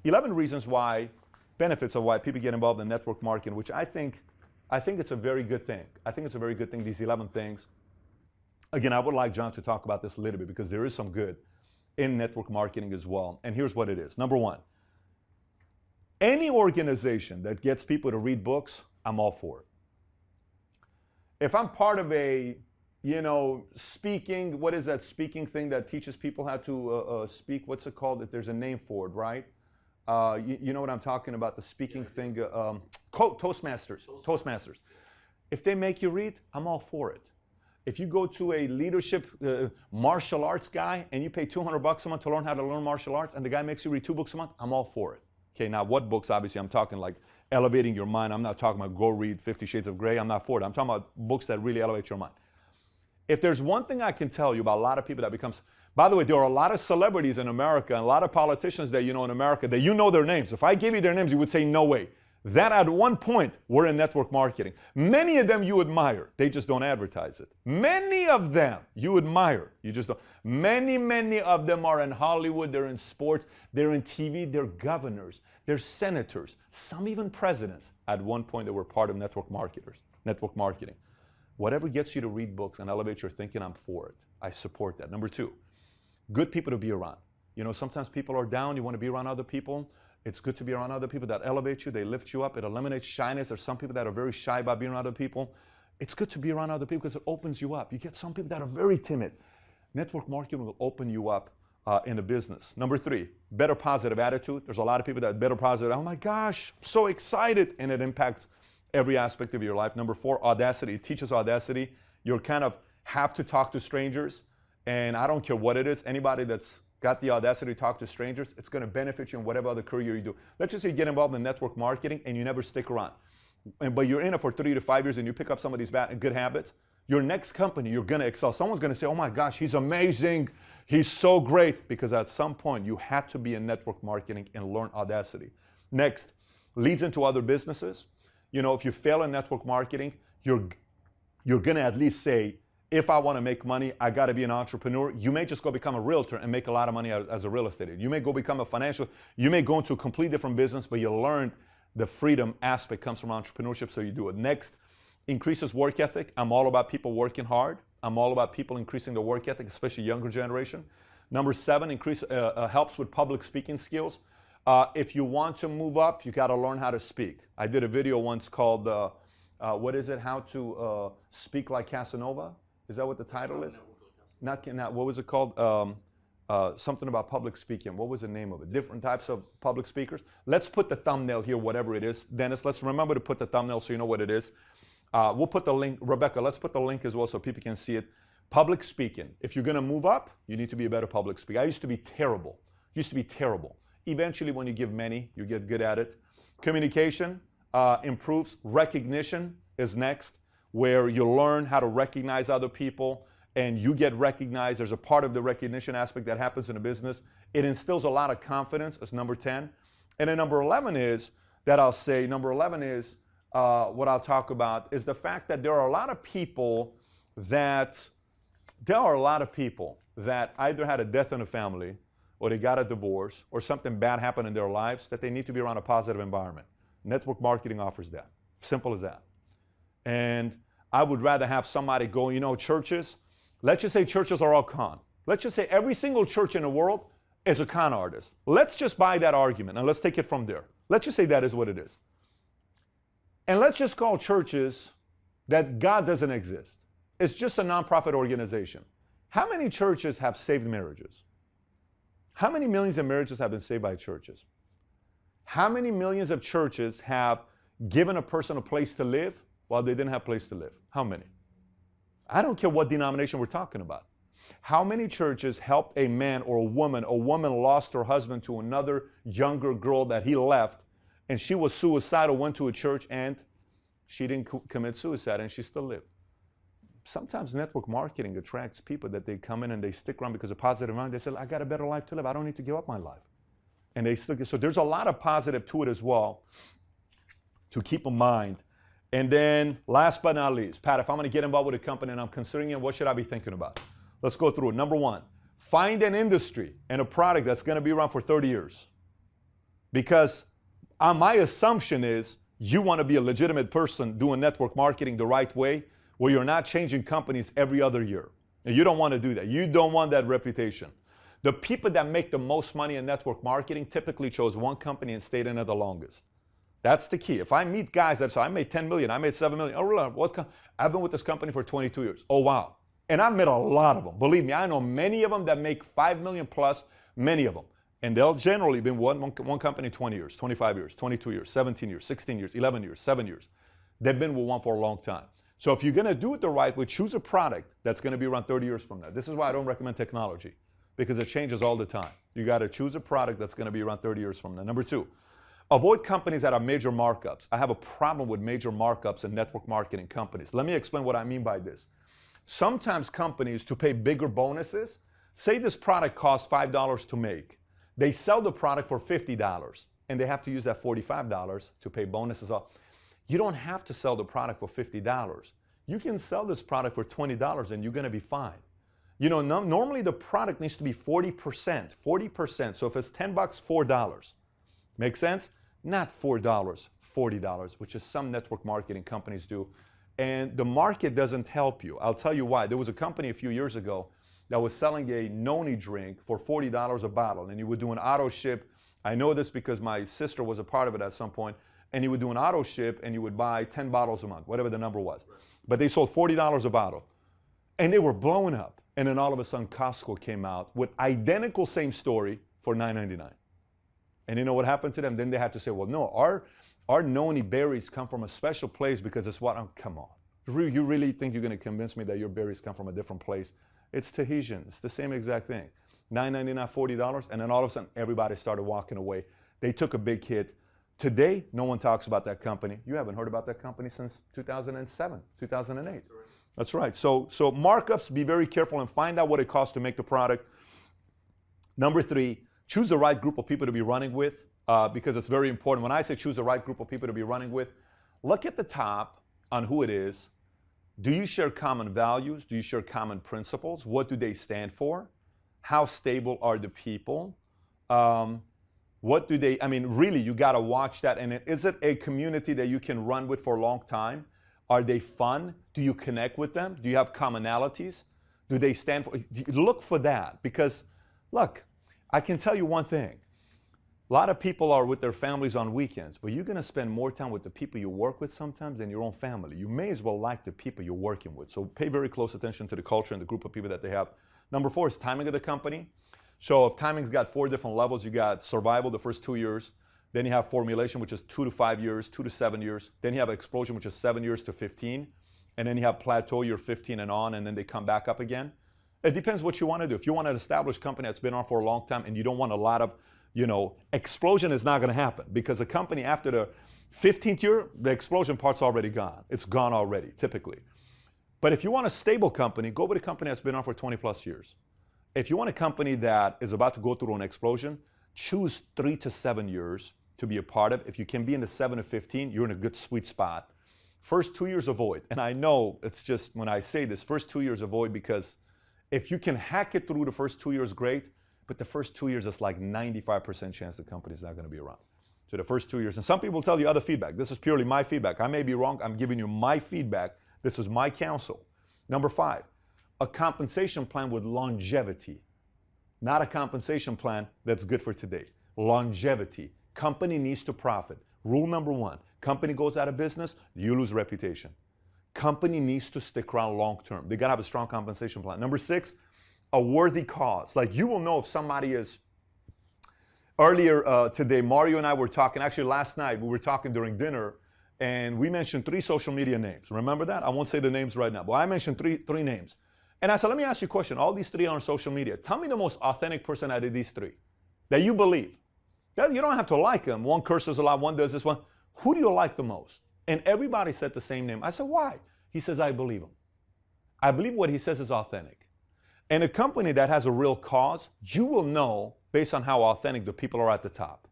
11 reasons why, benefits of why people get involved in network marketing, which I think it's a very good thing. I think it's a very good thing, these 11 things. Again, I would like John to talk about this a little bit because there is some good in network marketing as well. And here's what it is. Number one, any organization that gets people to read books, I'm all for it. If I'm part of a, speaking, what is that speaking thing that teaches people how to speak? What's it called? There's a name for it, right? You know what I'm talking about, the speaking thing, Toastmasters. If they make you read, I'm all for it. If you go to a leadership martial arts guy and you pay $200 a month to learn how to learn martial arts and the guy makes you read 2 books a month, I'm all for it. Okay, now what books? Obviously, I'm talking like elevating your mind. I'm not talking about go read 50 Shades of Grey. I'm not for it. I'm talking about books that really elevate your mind. If there's one thing I can tell you about a lot of people that becomes, by the way, there are a lot of celebrities in America and a lot of politicians that you know in America that you know their names. If I gave you their names, you would say, no way. That at one point were in network marketing. Many of them you admire. They just don't advertise it. Many of them you admire. You just don't. Many of them are in Hollywood. They're in sports. They're in TV. They're governors. They're senators. Some even presidents. At one point they were part of network marketing. Whatever gets you to read books and elevate your thinking, I'm for it. I support that. Number two, good people to be around. Sometimes people are down. You want to be around other people. It's good to be around other people that elevate you. They lift you up. It eliminates shyness. There's some people that are very shy about being around other people. It's good to be around other people because it opens you up. You get some people that are very timid. Network marketing will open you up in a business. Number three, better positive attitude. There's a lot of people that have better positive. Oh my gosh, I'm so excited. And it impacts every aspect of your life. Number four, audacity. It teaches audacity. You'll kind of have to talk to strangers. And I don't care what it is. Anybody that's got the audacity to talk to strangers, it's going to benefit you in whatever other career you do. Let's just say you get involved in network marketing and you never stick around. But you're in it for 3 to 5 years and you pick up some of these good habits. Your next company, you're going to excel. Someone's going to say, oh my gosh, he's amazing. He's so great. Because at some point, you had to be in network marketing and learn audacity. Next, leads into other businesses. If you fail in network marketing, you're going to at least say, if I want to make money, I got to be an entrepreneur. You may just go become a realtor and make a lot of money as a real estate agent. You may go become a you may go into a completely different business, but you learn the freedom aspect comes from entrepreneurship, so you do it. Next, increases work ethic. I'm all about people working hard. I'm all about people increasing their work ethic, especially younger generation. Number 7, helps with public speaking skills. If you want to move up, you got to learn how to speak. I did a video once called, what is it? How to speak like Casanova. Is that what the title is? Not what was it called? Something about public speaking. What was the name of it? Different types of public speakers. Let's put the thumbnail here, whatever it is. Dennis, let's remember to put the thumbnail so you know what it is. We'll put the link. Rebecca, let's put the link as well so people can see it. Public speaking. If you're going to move up, you need to be a better public speaker. I used to be terrible. Eventually, when you give many, you get good at it. Communication improves. Recognition is next, where you learn how to recognize other people and you get recognized. There's a part of the recognition aspect that happens in a business. It instills a lot of confidence as number 10. And then number 11 is, what I'll talk about is the fact that there are a lot of people that either had a death in a family or they got a divorce or something bad happened in their lives that they need to be around a positive environment. Network marketing offers that. Simple as that. And I would rather have somebody go, churches, let's just say churches are all con. Let's just say every single church in the world is a con artist. Let's just buy that argument and let's take it from there. Let's just say that is what it is. And let's just call churches that God doesn't exist. It's just a nonprofit organization. How many churches have saved marriages? How many millions of marriages have been saved by churches? How many millions of churches have given a person a place to live while they didn't have a place to live? How many? I don't care what denomination we're talking about. How many churches helped a man or a woman lost her husband to another younger girl that he left, and she was suicidal, went to a church, and she didn't commit suicide, and she still lived. Sometimes network marketing attracts people that they come in and they stick around because of positive mind. They say, I got a better life to live. I don't need to give up my life. And they still get, so there's a lot of positive to it as well to keep in mind. And then last but not least, Pat, if I'm going to get involved with a company and I'm considering it, what should I be thinking about? Let's go through it. Number 1, find an industry and a product that's going to be around for 30 years. Because my assumption is you want to be a legitimate person doing network marketing the right way, where you're not changing companies every other year. And you don't want to do that. You don't want that reputation. The people that make the most money in network marketing typically chose one company and stayed in it the longest. That's the key. If I meet guys that say, I made 10 million, I made 7 million. Oh, really? I've been with this company for 22 years. Oh, wow. And I've met a lot of them. Believe me, I know many of them that make 5 million plus, many of them. And they'll generally been one company 20 years, 25 years, 22 years, 17 years, 16 years, 11 years, 7 years. They've been with one for a long time. So if you're going to do it the right way, choose a product that's going to be around 30 years from now. This is why I don't recommend technology, because it changes all the time. You got to choose a product that's going to be around 30 years from now. Number two, avoid companies that have major markups. I have a problem with major markups in network marketing companies. Let me explain what I mean by this. Sometimes companies, to pay bigger bonuses, say this product costs $5 to make. They sell the product for $50, and they have to use that $45 to pay bonuses off. You don't have to sell the product for $50. You can sell this product for $20 and you're going to be fine. You know, normally the product needs to be 40%. 40%. So if it's $10, $4. Make sense? Not $4, $40, which is some network marketing companies do. And the market doesn't help you. I'll tell you why. There was a company a few years ago that was selling a noni drink for $40 a bottle, and he would do an auto ship. I know this because my sister was a part of it at some point. And he would do an auto ship, and you would buy 10 bottles a month, whatever the number was. But they sold $40 a bottle. And they were blowing up. And then all of a sudden, Costco came out with identical same story for $9.99. And you know what happened to them? Then they had to say, well, no, our noni berries come from a special place because it's what, oh, come on. You really think you're going to convince me that your berries come from a different place? It's Tahitian. It's the same exact thing. $9.99, $40, and then all of a sudden, everybody started walking away. They took a big hit. Today, no one talks about that company. You haven't heard about that company since 2007, 2008. That's right. So markups, be very careful and find out what it costs to make the product. Number three, choose the right group of people to be running with, because it's very important. When I say choose the right group of people to be running with, look at the top on who it is. Do you share common values? Do you share common principles? What do they stand for? How stable are the people? What do they, I mean, really, you got to watch that. And is it a community that you can run with for a long time? Are they fun? Do you connect with them? Do you have commonalities? Do they stand for, look for that. Because, look, I can tell you one thing. A lot of people are with their families on weekends, but you're going to spend more time with the people you work with sometimes than your own family. You may as well like the people you're working with. So pay very close attention to the culture and the group of people that they have. Number four is timing of the company. So if timing's got 4 different levels, you got survival the first 2 years, then you have formulation, which is 2 to 5 years, 2 to 7 years, then you have explosion, which is 7 years to 15, and then you have plateau, you're 15 and on, and then they come back up again. It depends what you want to do. If you want an established company that's been on for a long time and you don't want a lot of, explosion is not going to happen, because a company after the 15th year, the explosion part's already gone. It's gone already, typically. But if you want a stable company, go with a company that's been on for 20 plus years. If you want a company that is about to go through an explosion, choose 3 to 7 years to be a part of. If you can be in the 7 to 15, you're in a good sweet spot. First 2 years, avoid. And I know it's just, when I say this, first 2 years, avoid, because if you can hack it through the first 2 years, great. But the first 2 years, it's like 95% chance the company's not going to be around. So the first 2 years. And some people tell you other feedback. This is purely my feedback. I may be wrong. I'm giving you my feedback. This is my counsel. Number 5, a compensation plan with longevity. Not a compensation plan that's good for today. Longevity. Company needs to profit. Rule number 1, company goes out of business, you lose reputation. Company needs to stick around long term. They got to have a strong compensation plan. Number 6, a worthy cause. Like, you will know if somebody is, earlier today, Mario and I were talking, actually last night, we were talking during dinner, and we mentioned 3 social media names. Remember that? I won't say the names right now, but I mentioned three names. And I said, let me ask you a question. All these 3 are on social media. Tell me the most authentic person out of these 3 that you believe. That you don't have to like them. One curses a lot, one does this one. Who do you like the most? And everybody said the same name. I said, why? He says, I believe him. I believe what he says is authentic. And a company that has a real cause, you will know based on how authentic the people are at the top.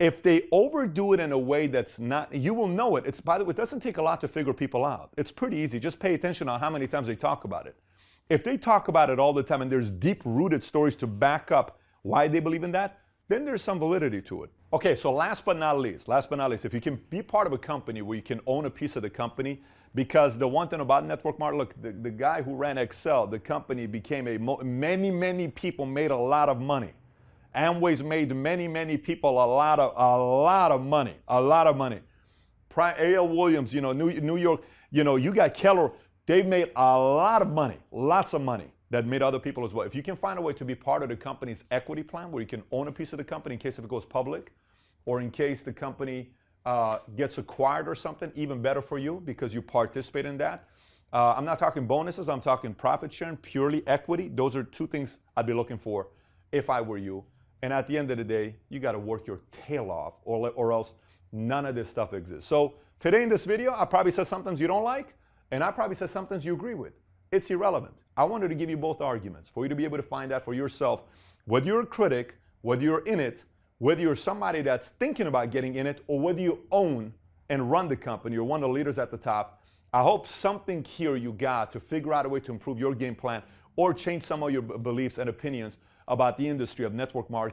If they overdo it in a way that's not, you will know it. It's, by the way, it doesn't take a lot to figure people out. It's pretty easy. Just pay attention on how many times they talk about it. If they talk about it all the time and there's deep-rooted stories to back up why they believe in that, then there's some validity to it. Okay, so last but not least, if you can be part of a company where you can own a piece of the company, because the one thing about network marketing, look, the guy who ran Excel, the company became many people made a lot of money. Amway's made many people a lot of money. A.L. Williams, you know, New York, you know, you got Keller, they've made a lot of money, lots of money that made other people as well. If you can find a way to be part of the company's equity plan where you can own a piece of the company in case if it goes public, or in case the company gets acquired or something, even better for you because you participate in that. I'm not talking bonuses, I'm talking profit sharing, purely equity. Those are two things I'd be looking for if I were you. And at the end of the day, you got to work your tail off or else none of this stuff exists. So today in this video, I probably said some things you don't like, and I probably said some things you agree with. It's irrelevant. I wanted to give you both arguments for you to be able to find out for yourself whether you're a critic, whether you're in it, whether you're somebody that's thinking about getting in it, or whether you own and run the company, you're one of the leaders at the top. I hope something here you got to figure out a way to improve your game plan or change some of your beliefs and opinions about the industry of network marketing.